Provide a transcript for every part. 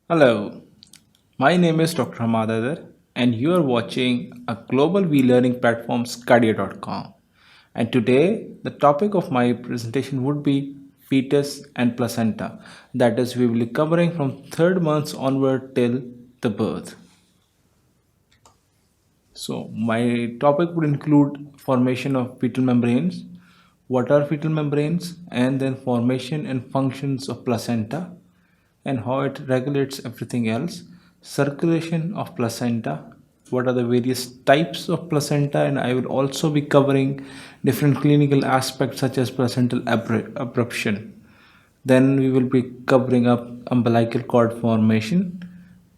Hello, my name is Dr. Hamadadar and you are watching a global e-learning platform sqadia.com. And today the topic of my presentation would be fetus and placenta. That is, we will be covering from third months onward till the birth. So my topic would include formation of fetal membranes, what are fetal membranes, and then formation and functions of placenta, and how it regulates everything else, circulation of placenta, what are the various types of placenta, and I will also be covering different clinical aspects such as placental abruption. Then we will be covering up umbilical cord formation,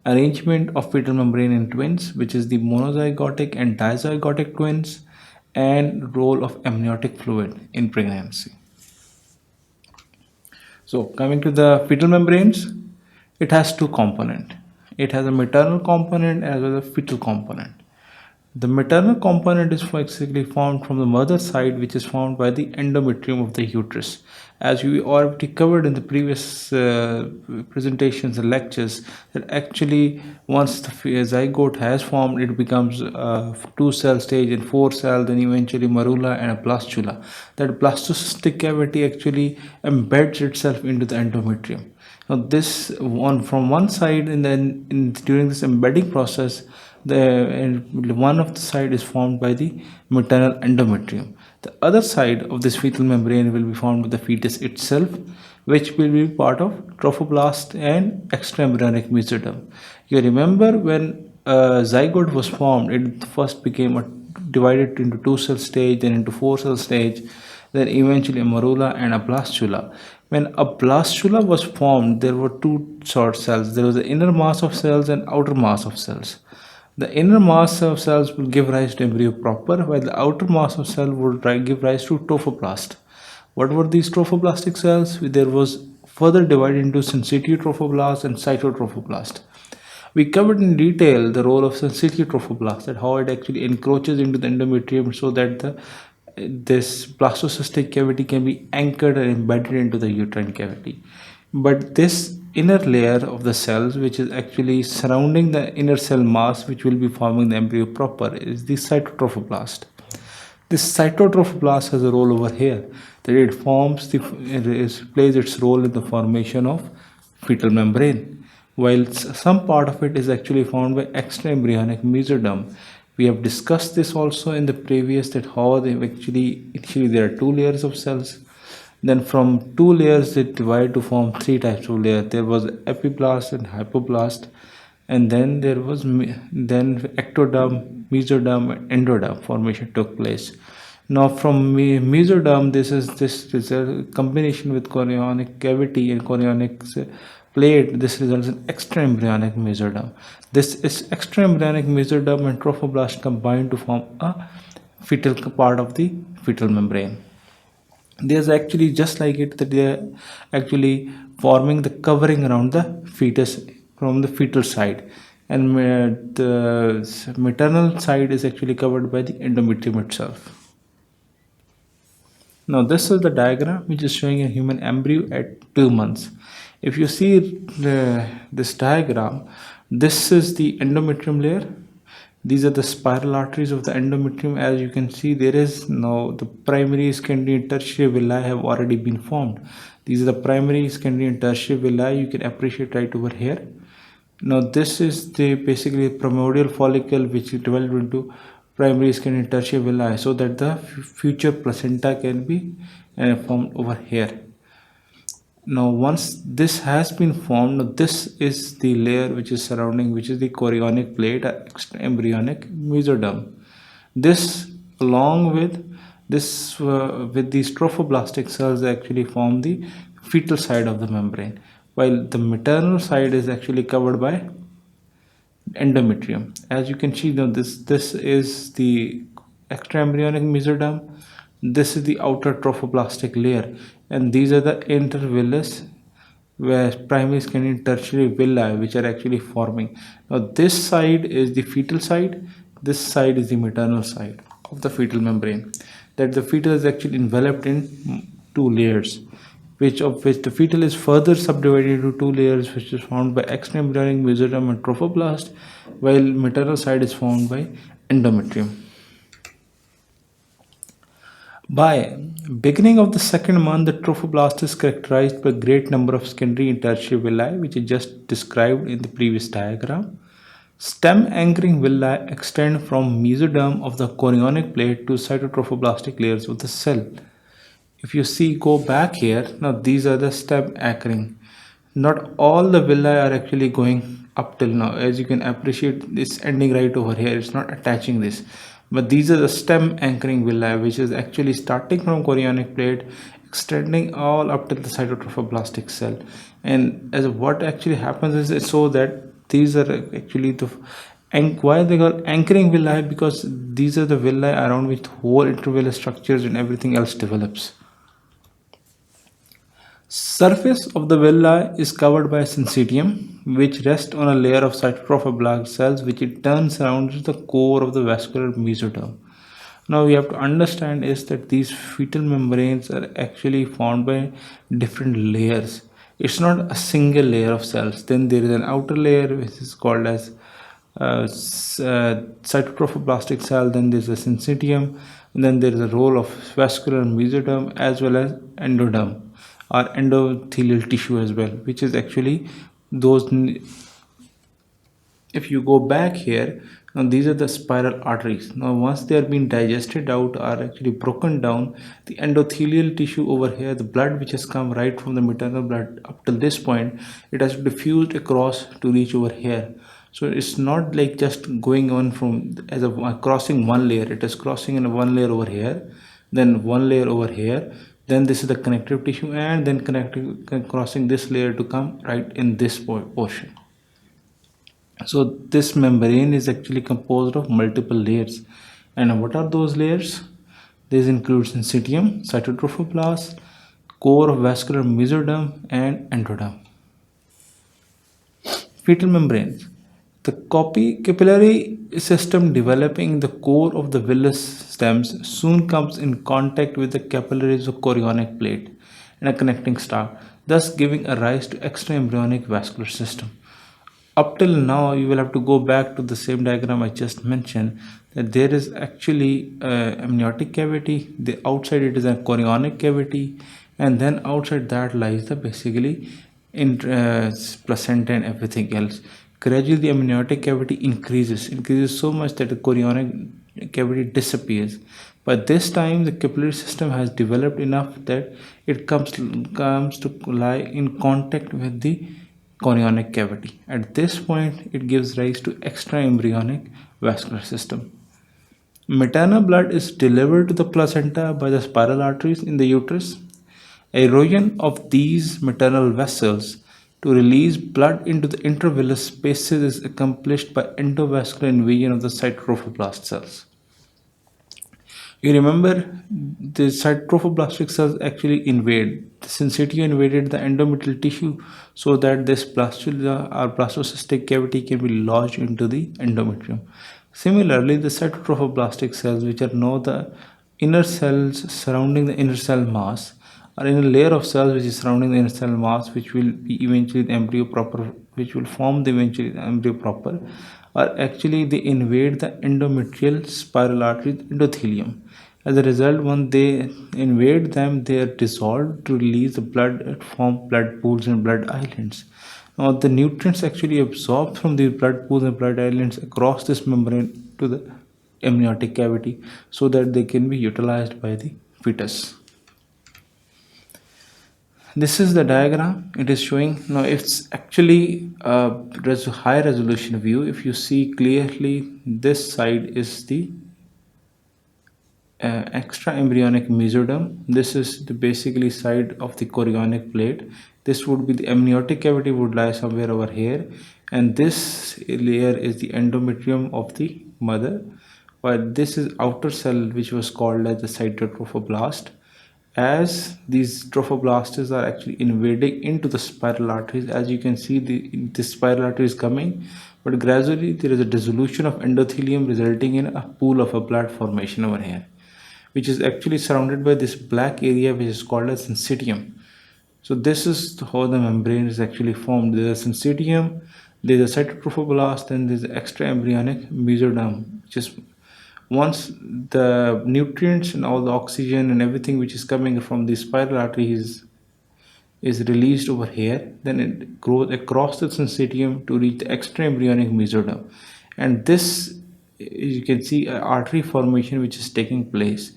arrangement of fetal membrane in twins, which is the monozygotic and dizygotic twins, and role of amniotic fluid in pregnancy. So coming to the fetal membranes, it has two components. It has a maternal component as well as a fetal component. The maternal component is basically formed from the mother side, which is formed by the endometrium of the uterus. As we already covered in the previous presentations and lectures, that actually once the zygote has formed, it becomes a two-cell stage and four-cell, then eventually morula and a blastula. That blastocystic cavity actually embeds itself into the endometrium. Now, this one from one side, and then during this embedding process, one of the side is formed by the maternal endometrium. The other side of this fetal membrane will be formed by the fetus itself, which will be part of trophoblast and extra embryonic mesoderm. You remember when zygote was formed, it first became divided into two-cell stage, then into four-cell stage, then eventually a morula and a blastula. When a blastula was formed, there were two short cells. There was the inner mass of cells and outer mass of cells. The inner mass of cells will give rise to embryo proper, while the outer mass of cell would give rise to trophoblast. What were these trophoblastic cells? There was further divided into syncytial trophoblast and cytotrophoblast. We covered in detail the role of syncytial trophoblast, that how it actually encroaches into the endometrium so that this blastocystic cavity can be anchored and embedded into the uterine cavity. But this inner layer of the cells, which is actually surrounding the inner cell mass, which will be forming the embryo proper, is the cytotrophoblast. This cytotrophoblast has a role over here, that it plays its role in the formation of fetal membrane, while some part of it is actually formed by extra embryonic mesoderm. We have discussed this also in the previous, that how they actually initially there are two layers of cells, then from two layers they divide to form three types of layers. There was epiblast and hypoblast, and then there was ectoderm, mesoderm, and endoderm formation took place. Now from mesoderm, this is a combination with chorionic cavity and chorionic plate. This results in extra embryonic mesoderm. This is extra embryonic mesoderm and trophoblast combined to form a fetal part of the fetal membrane. There's actually just like it, that they are actually forming the covering around the fetus from the fetal side, and the maternal side is actually covered by the endometrium itself. Now this is the diagram which is showing a human embryo at 2 months. If you see this diagram, this is the endometrium layer. These are the spiral arteries of the endometrium. As you can see, there is now the primary, secondary, and tertiary villi have already been formed. These are the primary, secondary, and tertiary villi. You can appreciate right over here. Now this is the basically primordial follicle which is developed into primary, secondary, and tertiary villi, so that the future placenta can be formed over here. Now once this has been formed, this is the layer which is surrounding, which is the chorionic plate, extra embryonic mesoderm. This along with this with these trophoblastic cells actually form the fetal side of the membrane, while the maternal side is actually covered by endometrium. As you can see now, this is the extra embryonic mesoderm, this is the outer trophoblastic layer, and these are the intervillus, where primary, secondary, and tertiary villi which are actually forming. Now this side is the fetal side, this side is the maternal side of the fetal membrane, that the fetus is actually enveloped in two layers. which the fetal is further subdivided into two layers, which is formed by extra embryonic mesoderm and trophoblast, while maternal side is formed by endometrium. By beginning of the second month, the trophoblast is characterized by a great number of secondary and tertiary villi, which is just described in the previous diagram. Stem anchoring villi extend from mesoderm of the chorionic plate to cytotrophoblastic layers of the cell. If you see, go back here, now these are the stem anchoring. Not all the villi are actually going up till now. As you can appreciate, this ending right over here, it's not attaching this. But these are the stem anchoring villi, which is actually starting from chorionic plate, extending all up to the cytotrophoblastic cell. And as what actually happens is it's so that these are actually the why they call anchoring villi, because these are the villi around which whole intervillar structures and everything else develops. Surface of the villi is covered by syncytium, which rests on a layer of cytoplasmic cells, which it turns around the core of the vascular mesoderm. Now we have to understand is that these fetal membranes are actually formed by different layers. It's not a single layer of cells. Then there is an outer layer which is called as cytotrophoblastic cell. Then there's a syncytium. And then there is a role of vascular mesoderm as well as endoderm or endothelial tissue as well, which is actually those. If you go back here, now these are the spiral arteries. Now once they are being digested out or actually broken down, the endothelial tissue over here, the blood which has come right from the maternal blood up till this point, it has diffused across to reach over here. So it's not like just going on from as a crossing one layer. It is crossing in one layer over here, then one layer over here, then this is the connective tissue, and then crossing this layer to come right in this portion. So this membrane is actually composed of multiple layers. And what are those layers? These include syncytium, cytotrophoblast, core of vascular mesoderm, and endoderm. Fetal membranes. The capillary system developing in the core of the villus stems soon comes in contact with the capillaries of chorionic plate and a connecting stalk, thus giving a rise to extra embryonic vascular system. Up till now, you will have to go back to the same diagram I just mentioned, that there is actually amniotic cavity, the outside it is a chorionic cavity, and then outside that lies the basically in placenta and everything else. Gradually the amniotic cavity increases so much that the chorionic cavity disappears. But this time the capillary system has developed enough that it comes to lie in contact with the chorionic cavity. At this point it gives rise to extra embryonic vascular system. Maternal blood is delivered to the placenta by the spiral arteries in the uterus. Erosion of these maternal vessels to release blood into the intravillous spaces is accomplished by endovascular invasion of the cytoplasmic cells. You remember the cytotrophoblastic cells actually invade. The syncytium invaded the endometrial tissue so that this blastula or blastocystic cavity can be lodged into the endometrium. Similarly, the cytotrophoblastic cells, which are now the inner cells surrounding the inner cell mass, or in a layer of cells which is surrounding the inner cell mass, which will be eventually the embryo proper, which will form the eventually the embryo proper, or actually they invade the endometrial spiral artery endothelium. As a result, when they invade them, they are dissolved to release the blood, form blood pools and blood islands. Now, the nutrients actually absorbed from these blood pools and blood islands across this membrane to the amniotic cavity so that they can be utilized by the fetus. This is the diagram it is showing. Now it's actually a high resolution view. If you see clearly, this side is the extra embryonic mesoderm. This is the basically side of the chorionic plate. This would be the amniotic cavity, would lie somewhere over here, and this layer is the endometrium of the mother, but this is outer cell which was called as the cytotrophoblast. As these trophoblasts are actually invading into the spiral arteries, as you can see the spiral artery is coming, but gradually there is a dissolution of endothelium resulting in a pool of a blood formation over here, which is actually surrounded by this black area which is called as syncytium. So this is how the membrane is actually formed. There's a syncytium, there's a cytotrophoblast, and there's extra embryonic mesoderm, which is once the nutrients and all the oxygen and everything which is coming from the spiral artery is released over here, then it grows across the syncytium to reach the extra embryonic mesoderm. And this, you can see an artery formation which is taking place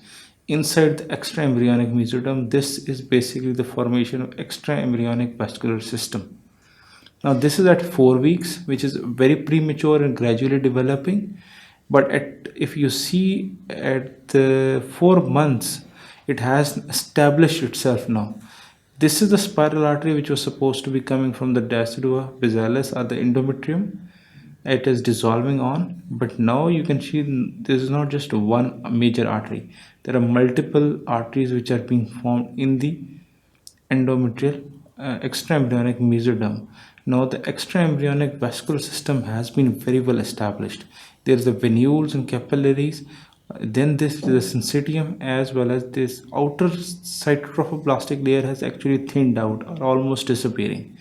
inside the extra embryonic mesoderm. This is basically the formation of extra embryonic vascular system. Now this is at 4 weeks, which is very premature and gradually developing. But if you see at the 4 months, it has established itself now. This is the spiral artery which was supposed to be coming from the decidua bizalis or the endometrium. It is dissolving on, but now you can see this is not just one major artery. There are multiple arteries which are being formed in the endometrial extra embryonic mesoderm. Now the extra embryonic vascular system has been very well established. There is the venules and capillaries, then this is the syncytium, as well as this outer cytotrophoblast layer has actually thinned out or almost disappearing.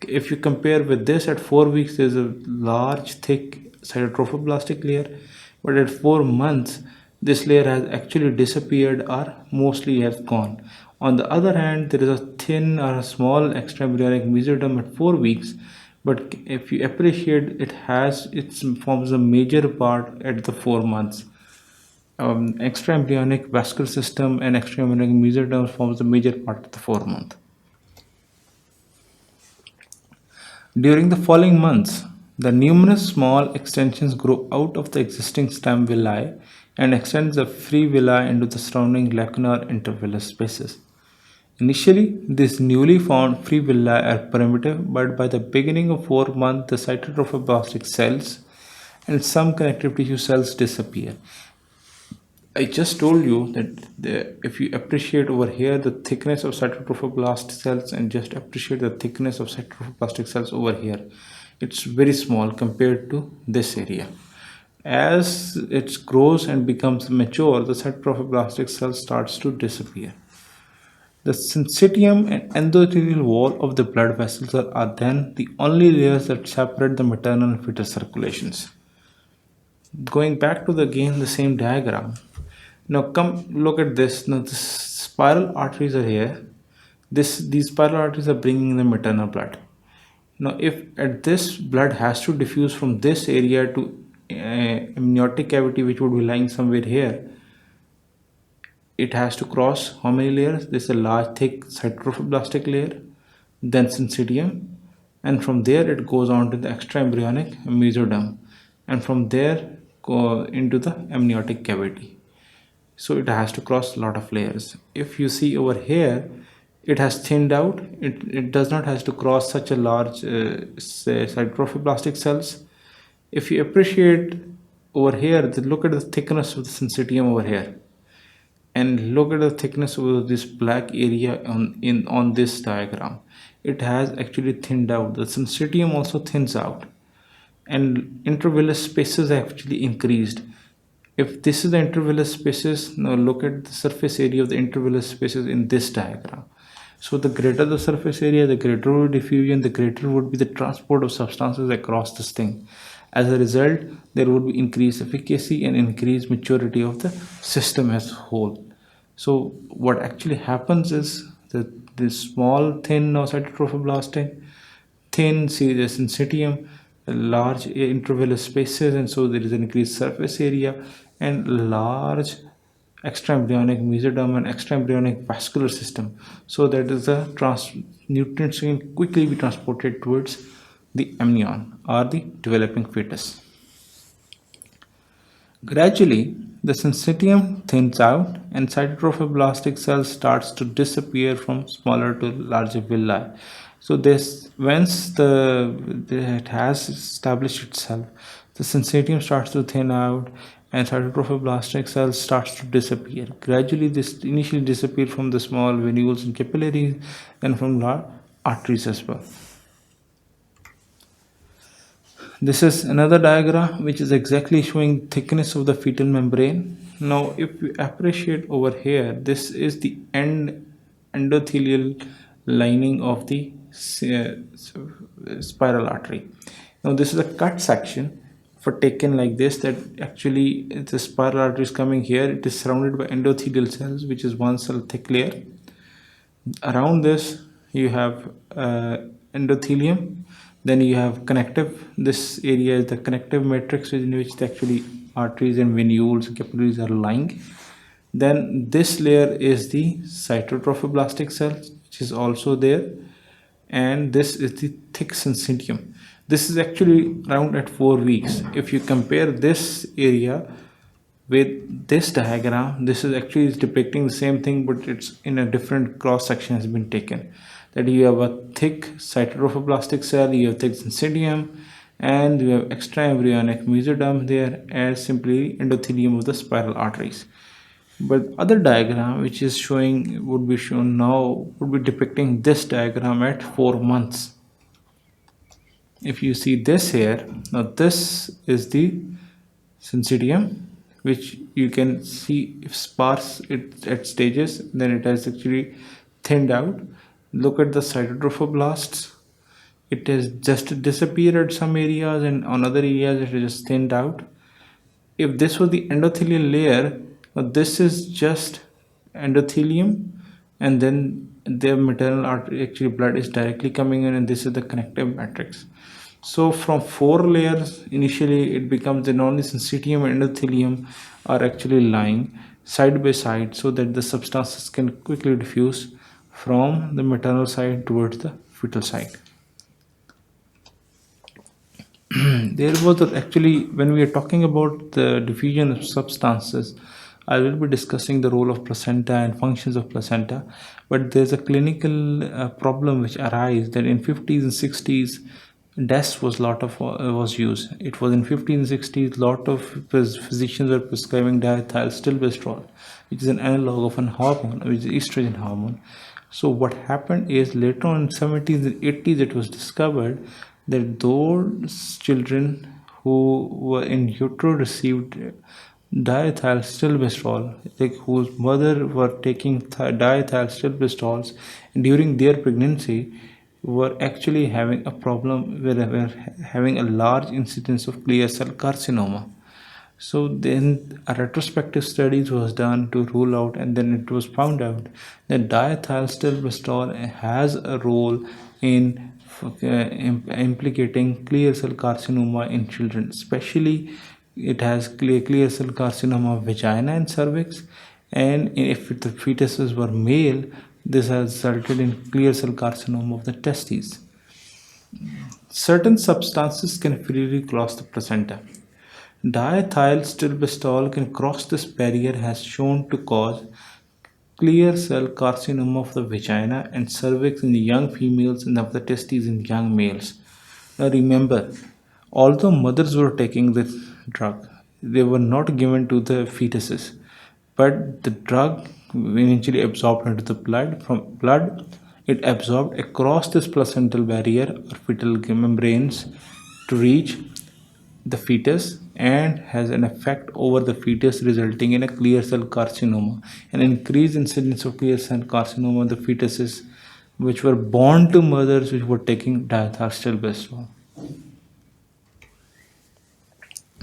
If you compare with this, at 4 weeks there's a large thick cytotrophoblast layer, but at 4 months this layer has actually disappeared or mostly has gone. On the other hand, there is a thin or a small extraembryonic mesoderm at 4 weeks, but if you appreciate, it forms a major part at the 4 months. Extraembryonic vascular system and extraembryonic mesoderm forms the major part of the 4 month. During the following months, the numerous small extensions grow out of the existing stem villi and extend the free villi into the surrounding lacunar intervillous spaces. Initially, these newly found free villi are primitive, but by the beginning of 4 months, the cytotrophoblast cells and some connective tissue cells disappear. I just told you that if you appreciate over here the thickness of cytotrophoblast cells and just appreciate the thickness of cytotrophoblast cells over here, it's very small compared to this area. As it grows and becomes mature, the cytotrophoblast cell starts to disappear. The syncytium and endothelial wall of the blood vessels are then the only layers that separate the maternal and fetal circulations. Going back to the same diagram. Now come look at this. Now the spiral arteries are here. These spiral arteries are bringing the maternal blood. Now if at this blood has to diffuse from this area to amniotic cavity, which would be lying somewhere here, it has to cross how many layers? This is a large thick cytotrophoblast layer, then syncytium, and from there it goes on to the extraembryonic mesoderm, and from there go into the amniotic cavity. So it has to cross a lot of layers. If you see over here, it has thinned out. It does not have to cross such a large cytotrophoblast cells. If you appreciate over here, look at the thickness of the syncytium over here, and look at the thickness of this black area on this diagram. It has actually thinned out. The syncytium also thins out, and intervillous spaces actually increased. If this is the intervillous spaces, now look at the surface area of the intervillous spaces in this diagram. So the greater the surface area, the greater would diffusion, the greater would be the transport of substances across this thing. As a result, there would be increased efficacy and increased maturity of the system as a whole. So what actually happens is that this small thin cytotrophoblast, thin syncytium, large intervillous spaces, and so there is an increased surface area and large extraembryonic mesoderm and extraembryonic vascular system, so that is the nutrients can quickly be transported towards the amnion or the developing fetus. Gradually, the syncytium thins out and cytotrophoblast cells starts to disappear from smaller to larger villi. So this, once it has established itself, the syncytium starts to thin out and cytotrophoblast cells starts to disappear. Gradually, this initially disappear from the small venules and capillaries and from large arteries as well. This is another diagram which is exactly showing thickness of the fetal membrane. Now if you appreciate over here, this is the endothelial lining of the spiral artery. Now this is a cut section for taken like this, that actually the spiral artery is coming here. It is surrounded by endothelial cells, which is one cell thick layer. Around this you have endothelium, then you have connective. This area is the connective matrix in which the actually arteries and venules and capillaries are lying. Then this layer is the cytotrophoblastic cells, which is also there, and this is the thick syncytium. This is actually around at 4 weeks. If you compare this area with this diagram, this is actually depicting the same thing, but it's in a different cross section has been taken. That you have a thick cytotrophoblastic cell, you have thick syncytium, and you have extra embryonic mesoderm there as simply endothelium of the spiral arteries. But other diagram which is showing would be shown now would be depicting this diagram at 4 months. If you see this here, now this is the syncytium, which you can see if sparse it at stages, then it has actually thinned out. Look at the cytotrophoblasts. It has just disappeared at some areas, and on other areas it is just thinned out. If this was the endothelial layer, this is just endothelium, and then the maternal artery actually blood is directly coming in, and this is the connective matrix. So from 4 layers initially it becomes the only syncytium and endothelium are actually lying side by side, so that the substances can quickly diffuse from the maternal side towards the fetal side. There was actually, when we are talking about the diffusion of substances, I will be discussing the role of placenta and functions of placenta, but there's a clinical problem which arises that in 50s and 60s DES was used. It was in 50s and 60s lot of physicians were prescribing Diethylstillbestrol, which is an analog of an hormone, which is estrogen hormone. So what happened is later on in 70s and 80s it was discovered that those children who were in utero received diethylstillbestrol, like whose mother were taking diethylstillbestrols during their pregnancy, were actually having a problem where they were having a large incidence of clear cell carcinoma. So then a retrospective studies was done to rule out, and then it was found out that diethylstillbestrol has a role in implicating clear cell carcinoma in children. Especially it has clear cell carcinoma of vagina and cervix, and if the fetuses were male, this has resulted in clear cell carcinoma of the testes. Certain substances can freely cross the placenta. Diethylstillbestrol can cross this barrier, has shown to cause clear cell carcinoma of the vagina and cervix in the young females and of the testes in young males. Now remember, although mothers were taking this drug, they were not given to the fetuses, but the drug eventually absorbed into the blood. From blood, it absorbed across this placental barrier or fetal membranes to reach the fetus and has an effect over the fetus, resulting in a clear cell carcinoma, an increased incidence of clear cell carcinoma in the fetuses which were born to mothers which were taking diethylstillbestrol.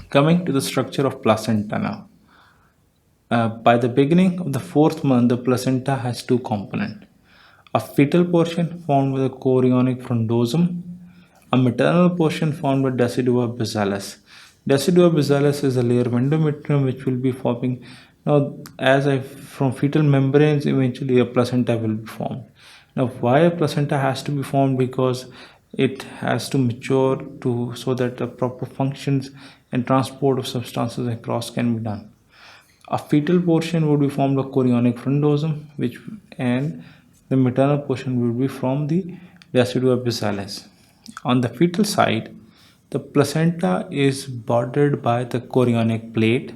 Coming to the structure of placenta now. By the beginning of the 4th month, the placenta has 2 components. A fetal portion formed by the chorionic frondosum, a maternal portion formed by decidua bassalis. Decidua bassalis is a layer of endometrium which will be forming. Now, from fetal membranes, eventually a placenta will be formed. Now, why a placenta has to be formed? Because it has to mature so that the proper functions and transport of substances across can be done. A fetal portion would be formed of chorionic frondosum, and the maternal portion will be from the decidua bassalis. On the fetal side, the placenta is bordered by the chorionic plate,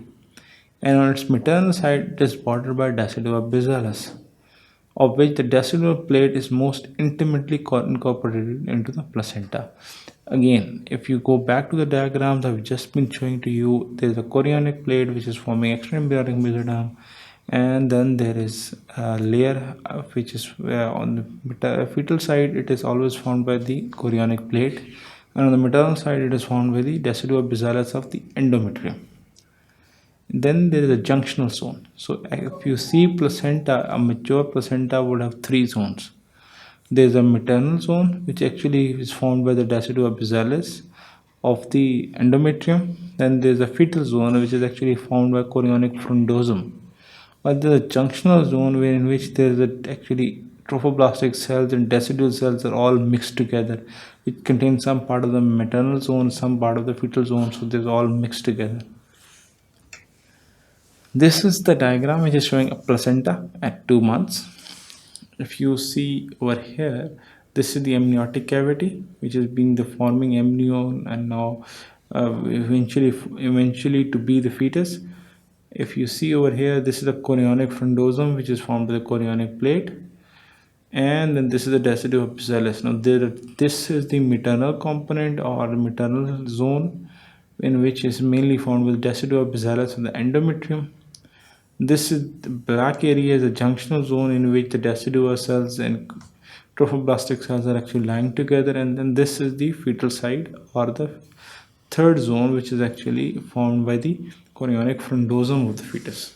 and on its maternal side, it is bordered by decidua bassalis, of which the decidual plate is most intimately incorporated into the placenta. Again, if you go back to the diagrams I've just been showing to you, there is a chorionic plate which is forming extra embryonic mesoderm, and then there is a layer which is on the fetal side it is always found by the chorionic plate, and on the maternal side it is found by the decidua bizalis of the endometrium. Then there is a junctional zone. So if you see placenta, a mature placenta would have three zones. There is a maternal zone which actually is formed by the decidua bizalis of the endometrium. Then there is a fetal zone which is actually formed by chorionic frondosum. But the junctional zone where in which there is actually trophoblastic cells and decidual cells are all mixed together. It contains some part of the maternal zone, some part of the fetal zone, so there's all mixed together. This is the diagram which is showing a placenta at 2 months. If you see over here, this is the amniotic cavity which is being the forming embryo and now eventually to be the fetus. If you see over here, this is the chorionic frondosum which is formed by the chorionic plate, and then this is the decidua bizalis. Now this is the maternal component or the maternal zone in which is mainly formed with decidua bizalis and the endometrium. This is the black area is a junctional zone in which the decidua cells and trophoblastic cells are actually lying together, and then this is the fetal side or the third zone which is actually formed by the chorionic frondosum of the fetus.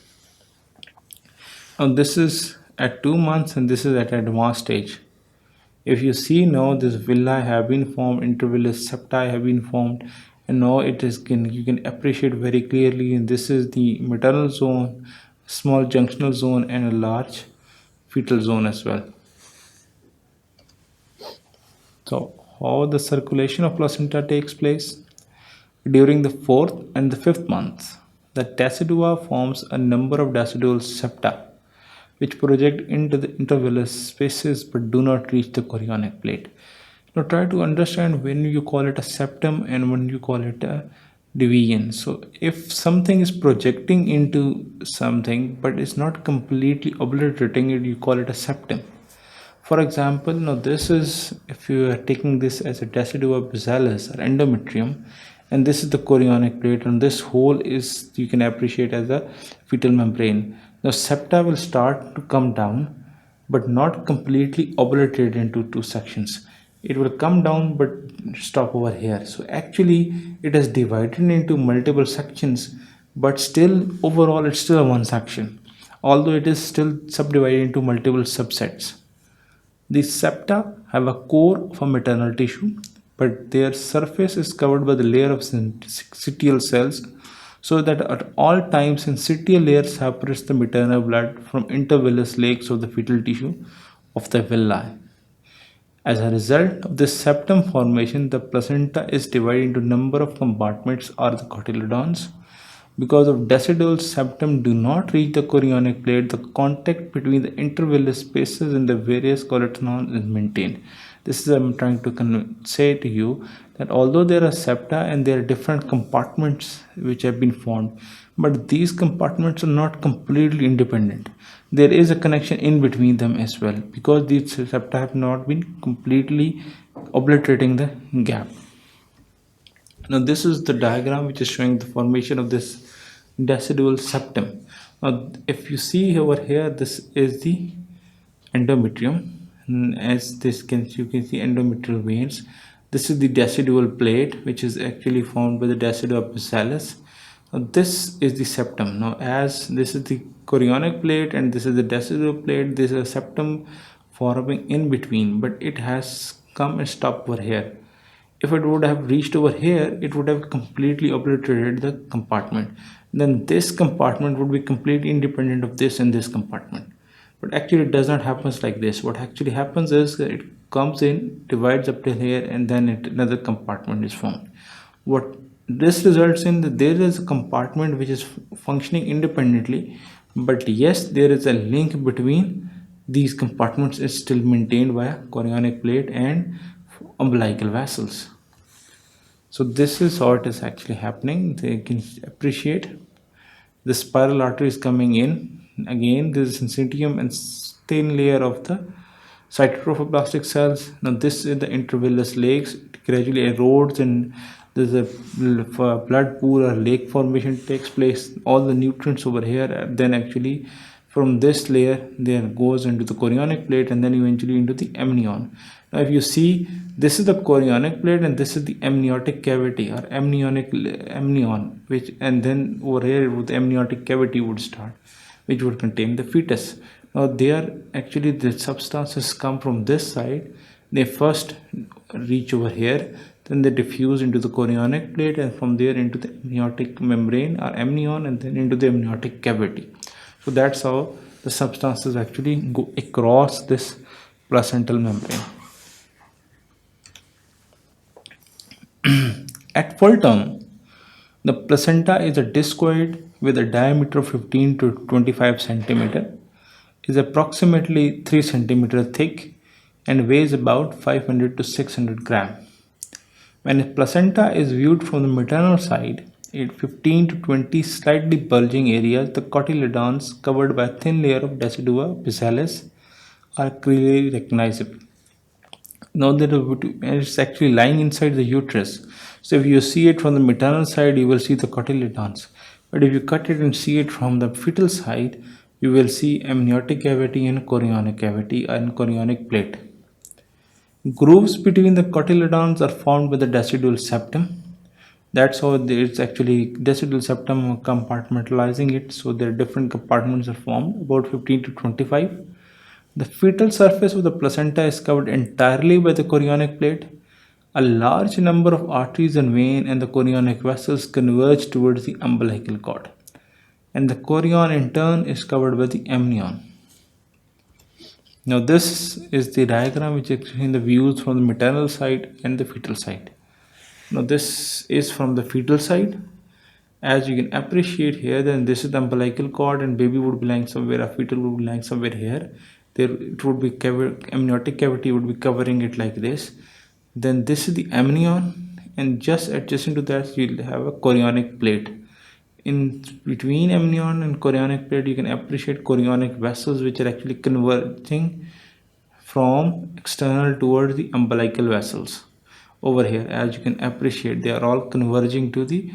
Now this is at 2 months and this is at advanced stage. If you see now, this villi have been formed, intervillous septi have been formed, and now you can appreciate very clearly, and this is the maternal zone, small junctional zone, and a large fetal zone as well. So how the circulation of placenta takes place? During the 4th and the 5th month, the decidua forms a number of decidual septa which project into the intervillous spaces but do not reach the chorionic plate. Now try to understand when you call it a septum and when you call it a division. So if something is projecting into something but is not completely obliterating it, you call it a septum. For example, now this is, if you are taking this as a decidua bizalis or endometrium, and this is the chorionic plate, and this hole is, you can appreciate as a fetal membrane. Now septa will start to come down but not completely obliterated into two sections. It will come down but stop over here. So actually it is divided into multiple sections, but still overall it's still one section, although it is still subdivided into multiple subsets. The septa have a core of a maternal tissue, but their surface is covered by the layer of syncytial cells, so that at all times syncytial layer separates the maternal blood from intervillous lakes of the fetal tissue of the villi. As a result of this septum formation, the placenta is divided into number of compartments or the cotyledons. Because of decidual septum do not reach the chorionic plate, the contact between the intervillous spaces in the various cotyledons is maintained. This is I'm trying to say to you, that although there are septa and there are different compartments which have been formed, but these compartments are not completely independent. There is a connection in between them as well, because these septa have not been completely obliterating the gap. Now this is the diagram which is showing the formation of this decidual septum. Now if you see over here, this is the endometrium, and as you can see endometrial veins. This is the decidual plate which is actually formed by the decidua bizalis. Now this is the septum. Now as this is the chorionic plate and this is the decidual plate, this is a septum forming in between, but it has come and stopped over here. If it would have reached over here, it would have completely obliterated the compartment. Then this compartment would be completely independent of this and this compartment. But actually it does not happen like this. What actually happens is that it comes in, divides up to here, and then another compartment is formed. What this results in, that there is a compartment which is functioning independently, but yes, there is a link between these compartments is still maintained by a chorionic plate and umbilical vessels. So this is how it is actually happening. They can appreciate the spiral artery is coming in. Again, this is syncytium and thin layer of the cytotrophoblastic cells. Now this is the intervillous lakes. It gradually erodes and there's a blood pool or lake formation takes place. All the nutrients over here then actually From this layer, then goes into the chorionic plate and then eventually into the amnion. Now, if you see, this is the chorionic plate and this is the amniotic cavity or amnion, which and then over here the amniotic cavity would start, which would contain the fetus. Now, the substances come from this side. They first reach over here, then they diffuse into the chorionic plate, and from there into the amniotic membrane or amnion, and then into the amniotic cavity. So that's how the substances actually go across this placental membrane. At full term, the placenta is a discoid with a diameter of 15 to 25 centimeter, is approximately 3 centimeter thick, and weighs about 500 to 600 gram. When a placenta is viewed from the maternal side, in 15 to 20 slightly bulging areas, the cotyledons covered by a thin layer of decidua basilis are clearly recognizable. Now that it's actually lying inside the uterus. So if you see it from the maternal side, you will see the cotyledons. But if you cut it and see it from the fetal side, you will see amniotic cavity and chorionic cavity and chorionic plate. Grooves between the cotyledons are formed by the decidual septum. That's how it's actually decidual septum compartmentalizing it. So there are different compartments are formed, about 15 to 25. The fetal surface of the placenta is covered entirely by the chorionic plate. A large number of arteries and veins and the chorionic vessels converge towards the umbilical cord, and the chorion in turn is covered by the amnion. Now this is the diagram which is in the views from the maternal side and the fetal side. Now this is from the fetal side. As you can appreciate here, then this is the umbilical cord and baby would be lying somewhere, a fetal would be lying somewhere here. There it would be amniotic cavity would be covering it like this. Then this is the amnion, and just adjacent to that you'll have a chorionic plate. In between amnion and chorionic plate, you can appreciate chorionic vessels which are actually converging from external towards the umbilical vessels. Over here, as you can appreciate, they are all converging to the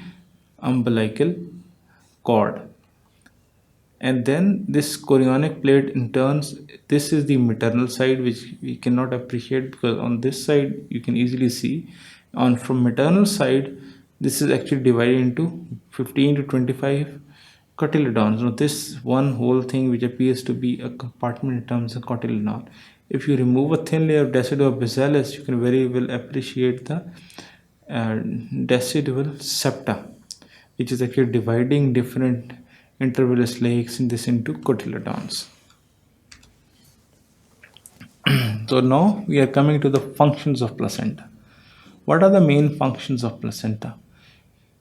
umbilical cord. And then this chorionic plate in turns, this is the maternal side, which we cannot appreciate because on this side you can easily see. On from maternal side, this is actually divided into 15 to 25 cotyledons. Now this one whole thing which appears to be a compartment in terms of cotyledon. If you remove a thin layer of decidua basilis, you can very well appreciate the decidual septa, which is actually dividing different intervillous lakes in this into cotyledons. So now we are coming to the functions of placenta. What are the main functions of placenta?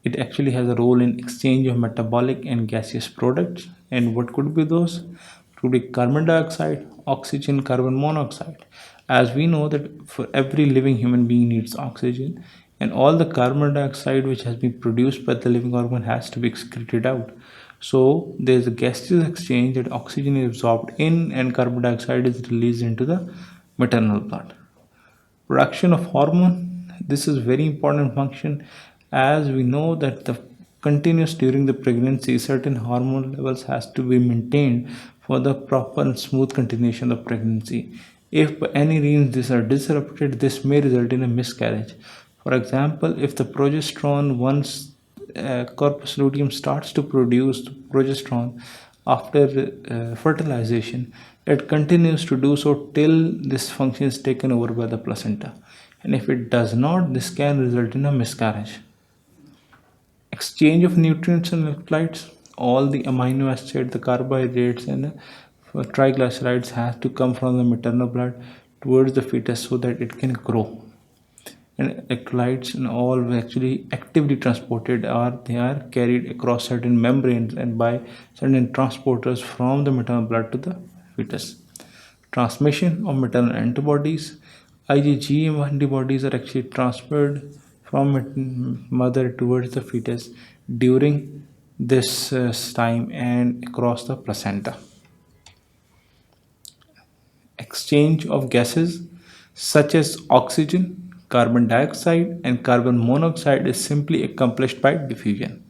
It actually has a role in exchange of metabolic and gaseous products. And what could be those? It could be carbon dioxide, oxygen, carbon monoxide. As we know that for every living human being needs oxygen, and all the carbon dioxide which has been produced by the living organ has to be excreted out. So there is a gaseous exchange that oxygen is absorbed in and carbon dioxide is released into the maternal blood. Production of hormone. This is very important function, as we know that the continuous during the pregnancy certain hormone levels has to be maintained for the proper and smooth continuation of pregnancy. If by any reason these are disrupted, this may result in a miscarriage. For example, if the progesterone once corpus luteum starts to produce progesterone after fertilization, it continues to do so till this function is taken over by the placenta, and if it does not, this can result in a miscarriage. Exchange of nutrients and electrolytes. All the amino acids, the carbohydrates and triglycerides have to come from the maternal blood towards the fetus so that it can grow, and electrolytes and all were actually actively transported, or they are carried across certain membranes and by certain transporters from the maternal blood to the fetus. Transmission of maternal antibodies. IgG antibodies are actually transferred from mother towards the fetus during this time and across the placenta. Exchange of gases such as oxygen, carbon dioxide and carbon monoxide is simply accomplished by diffusion.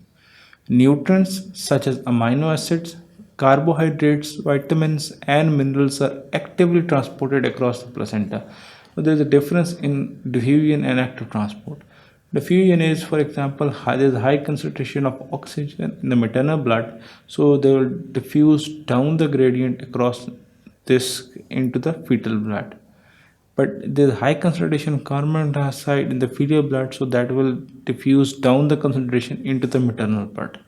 Nutrients such as amino acids, carbohydrates, vitamins, and minerals are actively transported across the placenta. So there is a difference in diffusion and active transport. Diffusion is, for example, there is a high concentration of oxygen in the maternal blood, so they will diffuse down the gradient across this into the fetal blood. But there's high concentration of carbon dioxide in the fetal blood, so that will diffuse down the concentration into the maternal blood.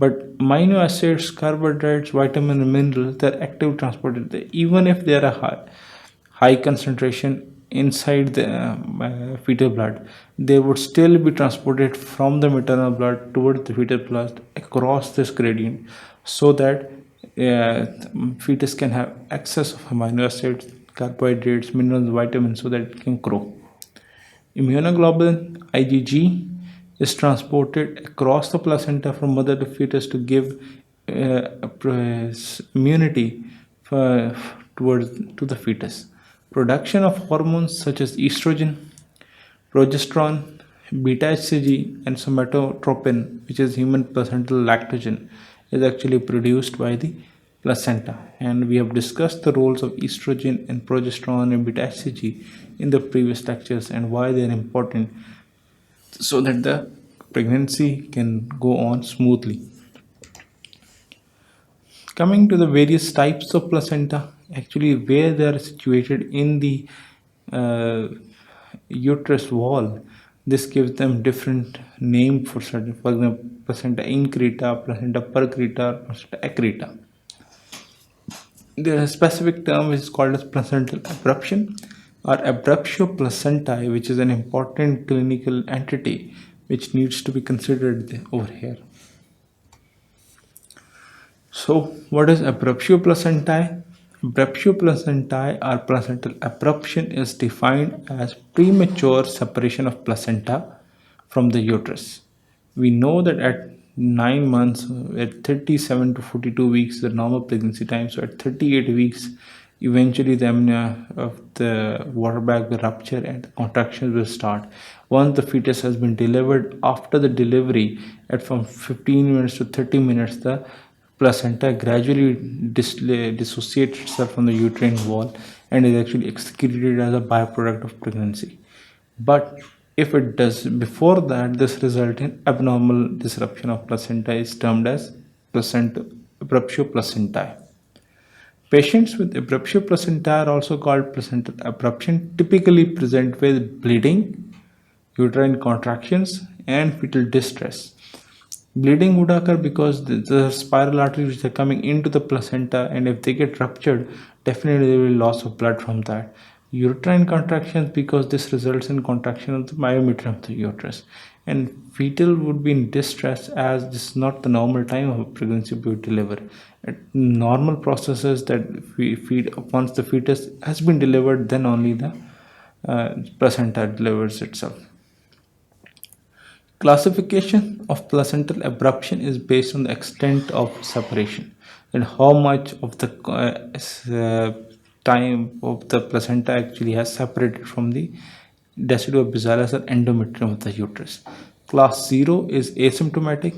But amino acids, carbohydrates, vitamin, and minerals, they're active transported. Even if they are a high concentration inside the fetal blood, they would still be transported from the maternal blood towards the fetal blood across this gradient, so that fetus can have access of amino acids, carbohydrates, minerals, vitamins, so that it can grow. Immunoglobulin IgG is transported across the placenta from mother to fetus to give immunity towards to the fetus. Production of hormones such as estrogen, progesterone, beta HCG, and somatotropin, which is human placental lactogen, is actually produced by the placenta. And we have discussed the roles of estrogen and progesterone and beta HCG in the previous lectures and why they are important so that the pregnancy can go on smoothly. Coming to the various types of placenta, actually where they are situated in the uh, uterus wall, this gives them different name for certain. For example, placenta increta, placenta percreta, placenta accreta. There is a specific term which is called as placental abruption or abruptio placentae, which is an important clinical entity which needs to be considered over here. So, what is abruptio placentae? Abruptio placentae or placental abruption is defined as premature separation of placenta from the uterus. We know that at 9 months, at 37 to 42 weeks, the normal pregnancy time. So, at 38 weeks, eventually the amnia of the water bag will rupture and the contractions will start. Once the fetus has been delivered, after the delivery, at from 15 minutes to 30 minutes, the placenta gradually dissociates itself from the uterine wall and is actually excreted as a byproduct of pregnancy. But if it does before that, this result in abnormal disruption of placenta is termed as placenta abruptio placentae. Patients with abruptio placentae are also called placental abruption, typically present with bleeding, uterine contractions, and fetal distress. Bleeding would occur because the spiral arteries which are coming into the placenta, and if they get ruptured, definitely there will be loss of blood from that. Uterine contractions because this results in contraction of the myometrium of the uterus. And fetal would be in distress as this is not the normal time of pregnancy to deliver. Normal processes that we feed once the fetus has been delivered, then only the placenta delivers itself. Classification of placental abruption is based on the extent of separation and how much of the time of the placenta actually has separated from the deciduous or endometrium of the uterus. Class 0 is asymptomatic,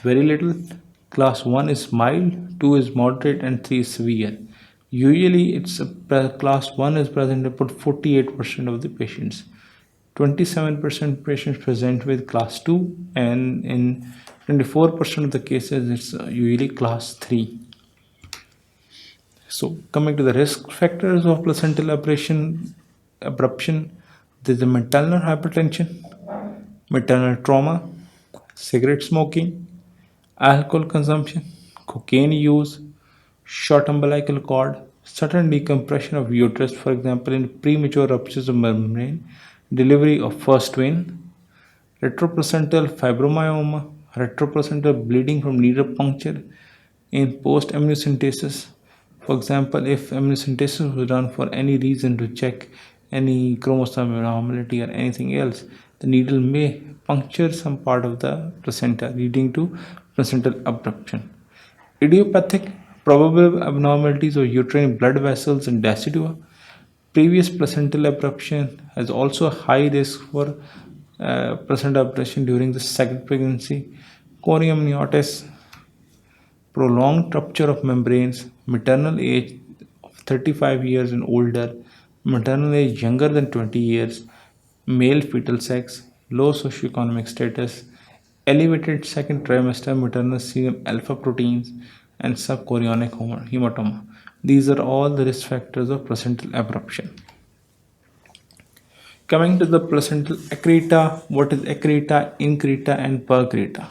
very little. Class 1 is mild, 2 is moderate, and 3 is severe. Usually, class 1 is present in about 48% of the patients. 27% patients present with class 2, and in 24% of the cases it's usually class 3. So coming to the risk factors of placental abruption, there's the maternal hypertension, maternal trauma, cigarette smoking, alcohol consumption, cocaine use, short umbilical cord, sudden decompression of uterus, for example in premature ruptures of membrane, delivery of first twin, retroplacental fibromyoma, retroplacental bleeding from needle puncture in post amniocentesis. For example, if amniocentesis was done for any reason to check any chromosome abnormality or anything else, the needle may puncture some part of the placenta, leading to placental abruption. Idiopathic probable abnormalities of uterine blood vessels and decidua. Previous placental abruption has also a high risk for placental abruption during the second pregnancy. Conium amniotis, prolonged rupture of membranes, maternal age of 35 years and older, maternal age younger than 20 years, male fetal sex, low socioeconomic status, elevated second trimester maternal serum alpha proteins, and subchorionic hematoma. These are all the risk factors of placental abruption. Coming to the placental accreta, what is accreta, increta, and percreta?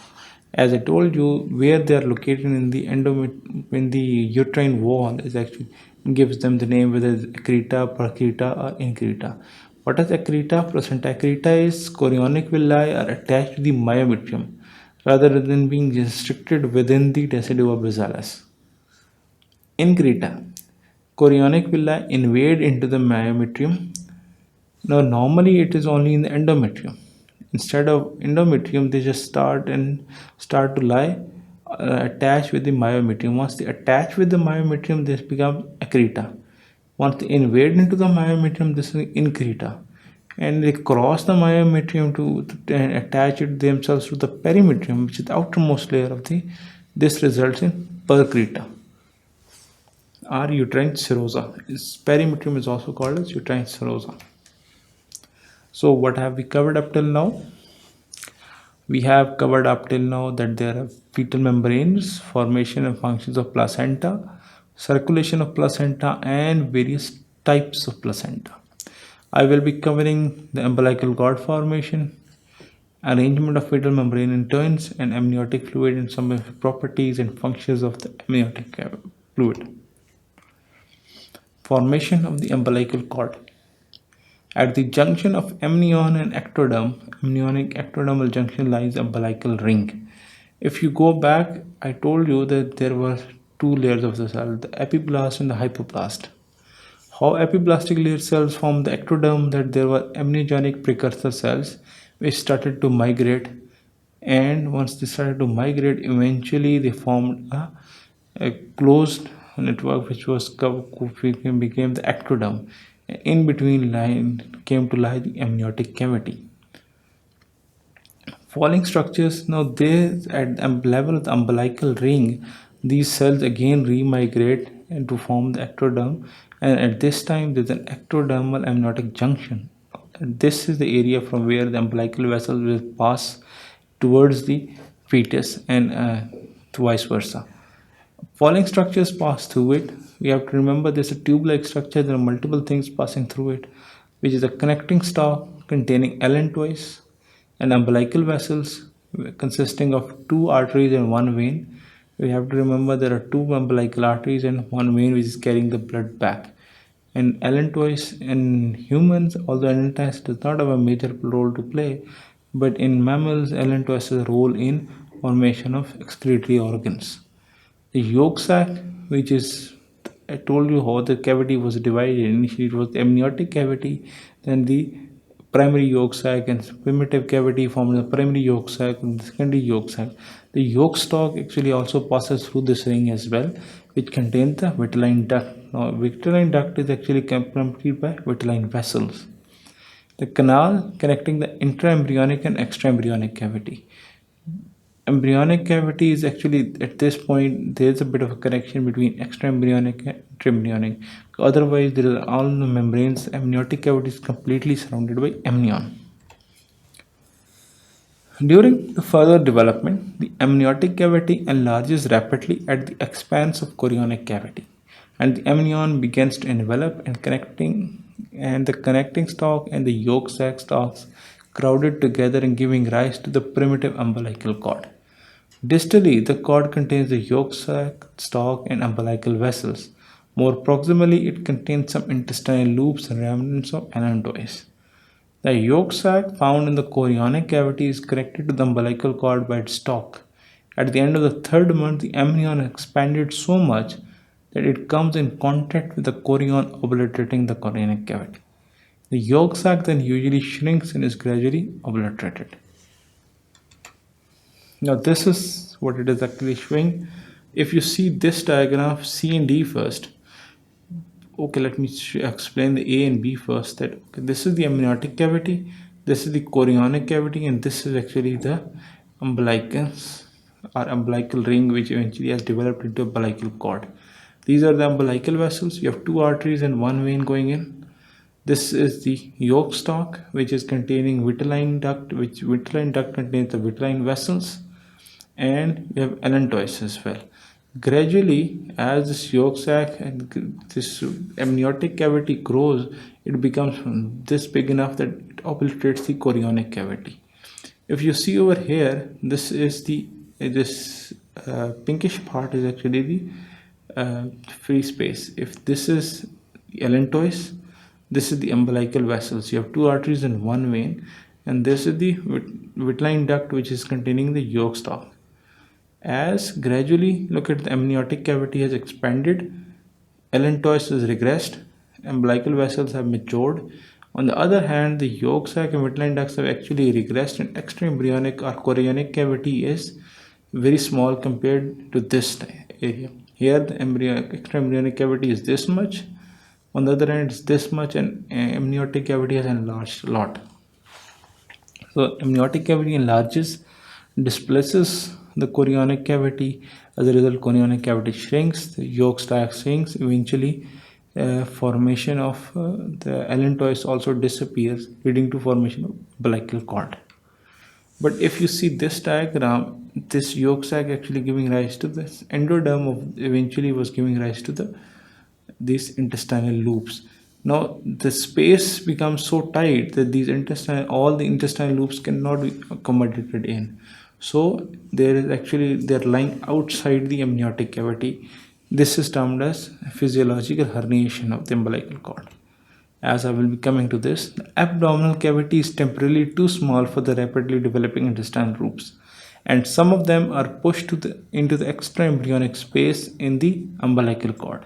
As I told you, where they are located in the in the uterine wall is actually gives them the name, whether it's accreta, percreta, or increta. What is accreta? Placenta accreta is chorionic villi are attached to the myometrium rather than being restricted within the decidua bassalis. Increta, chorionic villi invade into the myometrium. Now, normally it is only in the endometrium. Instead of endometrium, they just start to lie attached with the myometrium. Once they attach with the myometrium, this becomes accreta. Once they invade into the myometrium, this is increta, and they cross the myometrium to attach it themselves to the perimetrium, which is the outermost layer of the. This results in percreta or uterine serosa. Perimetrium is also called as uterine serosa. So what have we covered up till now? We have covered up till now that there are fetal membranes, formation and functions of placenta, circulation of placenta, and various types of placenta. I will be covering the umbilical cord formation, arrangement of fetal membrane in turns, and amniotic fluid and some of the properties and functions of the amniotic fluid. Formation of the umbilical cord. At the junction of amnion and ectoderm, amniotic ectodermal junction lies umbilical ring. If you go back, I told you that there were two layers of the cell, the epiblast and the hypoblast. How epiblastic layer cells form the ectoderm, that there were amniogenic precursor cells which started to migrate, and once they started to migrate, eventually they formed a closed network which became the ectoderm. In between line came to lie the amniotic cavity. Falling structures. Now they at the level of the umbilical ring, these cells again remigrate and to form the ectoderm, and at this time there's an ectodermal amniotic junction. And this is the area from where the umbilical vessel will pass towards the fetus and vice versa. Falling structures pass through it. We have to remember there's a tube-like structure. There are multiple things passing through it, which is a connecting stalk containing allantois and umbilical vessels consisting of two arteries and one vein. We have to remember there are two umbilical arteries and one vein which is carrying the blood back. And allantois in humans, although allantois does not have a major role to play, but in mammals, allantois has a role in formation of excretory organs. The yolk sac, which is, I told you how the cavity was divided. Initially it was the amniotic cavity, then the primary yolk sac, and primitive cavity formed the primary yolk sac and the secondary yolk sac. The yolk stalk actually also passes through this ring as well, which contains the vitelline duct. Now vitelline duct is actually completed by vitelline vessels. The canal connecting the intraembryonic and extraembryonic cavity. Embryonic cavity is actually, at this point there is a bit of a connection between extraembryonic and intraembryonic. Otherwise there are all the membranes. Amniotic cavity is completely surrounded by amnion. During the further development, the amniotic cavity enlarges rapidly at the expanse of chorionic cavity, and the amnion begins to envelop and the connecting stalk and the yolk sac stalks crowded together and giving rise to the primitive umbilical cord. Distally, the cord contains the yolk sac, stalk, and umbilical vessels. More proximally, it contains some intestinal loops and remnants of allantois. The yolk sac found in the chorionic cavity is connected to the umbilical cord by its stalk. At the end of the third month, the amnion expanded so much that it comes in contact with the chorion, obliterating the chorionic cavity. The yolk sac then usually shrinks and is gradually obliterated. Now this is what it is actually showing. If you see this diagram, C and D first. Okay, let me explain the A and B first. That okay, this is the amniotic cavity, this is the chorionic cavity, and this is actually the umbilicus or umbilical ring, which eventually has developed into umbilical cord. These are the umbilical vessels. You have two arteries and one vein going in. This is the yolk stalk, which is containing vitelline duct, which vitelline duct contains the vitelline vessels, and you have allantois as well. Gradually, as this yolk sac and this amniotic cavity grows, it becomes this big enough that it obliterates the chorionic cavity. If you see over here, this is the this pinkish part is actually the free space. If this is the allantois, this is the umbilical vessels. You have two arteries and one vein, and this is the vitelline duct, which is containing the yolk stalk. As gradually, look at the amniotic cavity has expanded, allantois has regressed, umbilical vessels have matured. On the other hand, the yolk sac and vitelline ducts have actually regressed, and extra embryonic or chorionic cavity is very small compared to this area. Here, the extra embryonic cavity is this much. On the other hand, it's this much, and amniotic cavity has enlarged a lot. So, amniotic cavity enlarges, displaces the chorionic cavity. As a result, chorionic cavity shrinks, the yolk sac shrinks. Eventually, formation of the allantois also disappears, leading to formation of umbilical cord. But if you see this diagram, this yolk sac actually giving rise to this endoderm of eventually was giving rise to these intestinal loops. Now the space becomes so tight that all the intestinal loops cannot be accommodated in. So they're lying outside the amniotic cavity. This is termed as physiological herniation of the umbilical cord. As I will be coming to this, the abdominal cavity is temporarily too small for the rapidly developing intestinal loops, and some of them are pushed into the extra embryonic space in the umbilical cord.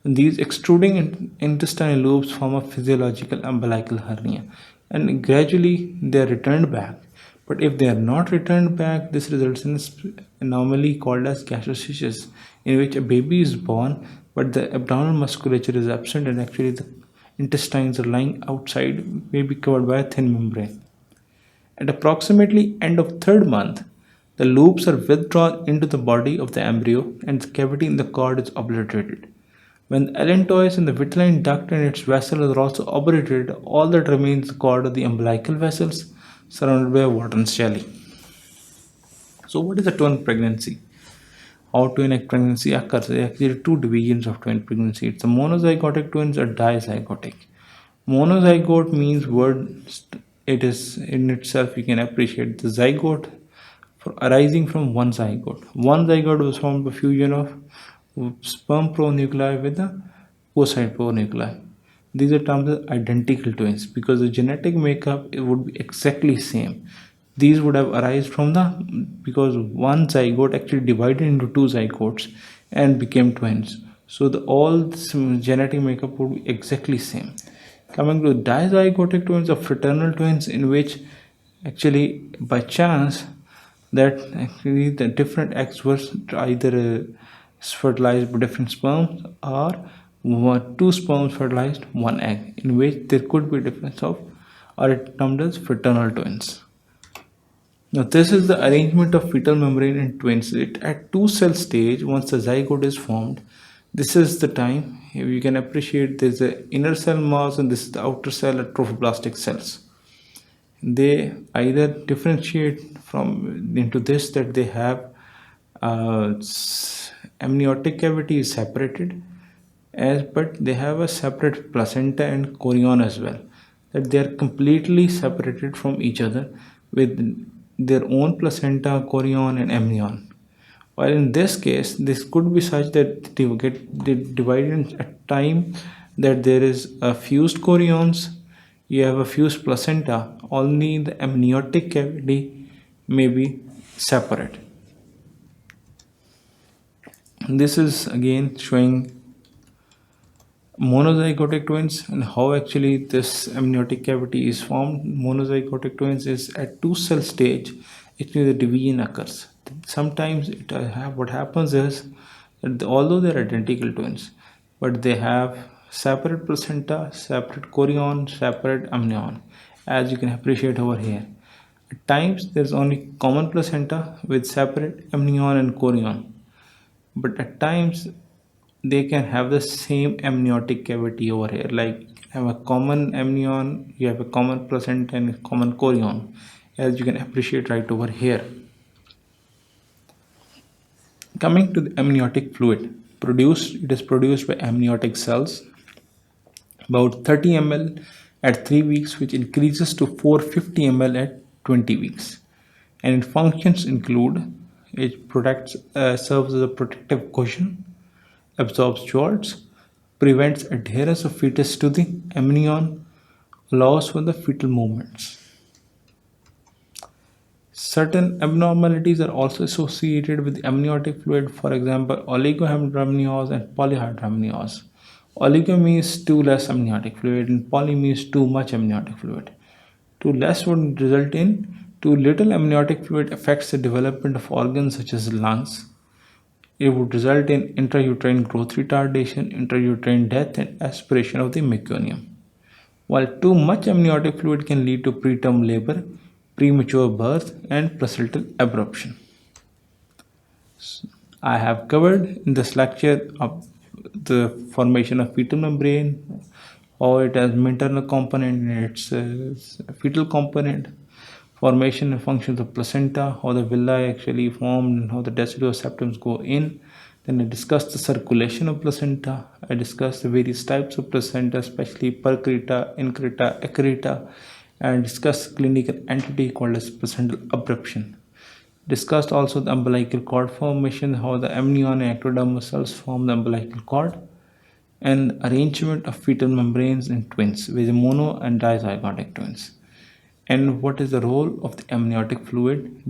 And these extruding intestinal loops form a physiological umbilical hernia, and gradually they are returned back. But if they are not returned back, this results in an anomaly called as gastroschisis, in which a baby is born, but the abdominal musculature is absent, and actually the intestines are lying outside, may be covered by a thin membrane. At approximately end of third month, the loops are withdrawn into the body of the embryo, and the cavity in the cord is obliterated. When the allantois and the vitelline duct and its vessels are also obliterated, all that remains is the cord of the umbilical vessels surrounded by a Wharton's jelly. So, what is a twin pregnancy? How twin pregnancy occurs? There are actually two divisions of twin pregnancy. It's a monozygotic twins or dizygotic. Monozygote means it is in itself, you can appreciate the zygote arising from one zygote. One zygote was formed by fusion of sperm pronuclei with the oocyte pronuclei. These are termed as identical twins because the genetic makeup would be exactly same. These would have arisen from because one zygote actually divided into two zygotes and became twins. So all genetic makeup would be exactly same. Coming to dizygotic twins or fraternal twins, in which actually by chance that actually the different eggs were either fertilized by different sperms, or two sperms fertilized one egg, in which there could be a difference of, or it termed as fraternal twins. Now this is the arrangement of fetal membrane in twins. At two cell stage, once the zygote is formed, this is the time you can appreciate there's the inner cell mass and this is the outer cell at trophoblastic cells. They either differentiate from into this that they have amniotic cavity is separated, but they have a separate placenta and chorion as well, that they are completely separated from each other with their own placenta, chorion and amnion. While in this case, this could be such that they divided at time that there is a fused chorions, you have a fused placenta, only the amniotic cavity may be separate. This is again showing monozygotic twins and how actually this amniotic cavity is formed. Monozygotic twins is at two cell stage, actually the division occurs. Sometimes what happens is that although they are identical twins, but they have separate placenta, separate chorion, separate amnion, as you can appreciate over here. At times, there's only common placenta with separate amnion and chorion, but at times they can have the same amniotic cavity over here. Like you can have a common amnion, you have a common placenta and a common chorion, as you can appreciate right over here. Coming to the amniotic fluid, it is produced by amniotic cells, about 30 ml at 3 weeks, which increases to 450 ml at 20 weeks. And its functions include it serves as a protective cushion, absorbs jolts, prevents adherence of fetus to the amnion, allows for the fetal movements. Certain abnormalities are also associated with amniotic fluid, for example, oligohydramnios and polyhydramnios. Oligo means too less amniotic fluid, and poly means too much amniotic fluid. Too less would result in too little amniotic fluid affects the development of organs such as lungs. It would result in intrauterine growth retardation, intrauterine death, and aspiration of the meconium. While too much amniotic fluid can lead to preterm labor, premature birth, and placental abruption. I have covered in this lecture of the formation of fetal membrane, how it has maternal component and its fetal component, formation and functions of placenta, how the villi actually formed, and how the deciduous septums go in. Then I discussed the circulation of placenta. I discussed the various types of placenta, especially percreta, increta, accreta, and discussed clinical entity called as placental abruption. Discussed also the umbilical cord formation, how the amnion and ectodermal cells form the umbilical cord, and arrangement of fetal membranes in twins, with mono and dizygotic twins, and what is the role of the amniotic fluid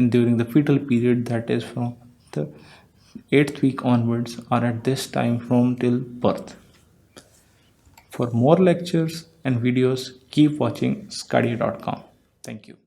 during the fetal period, that is from the 8th week onwards, or at this time from till birth. For more lectures and videos, keep watching sqadia.com. Thank you.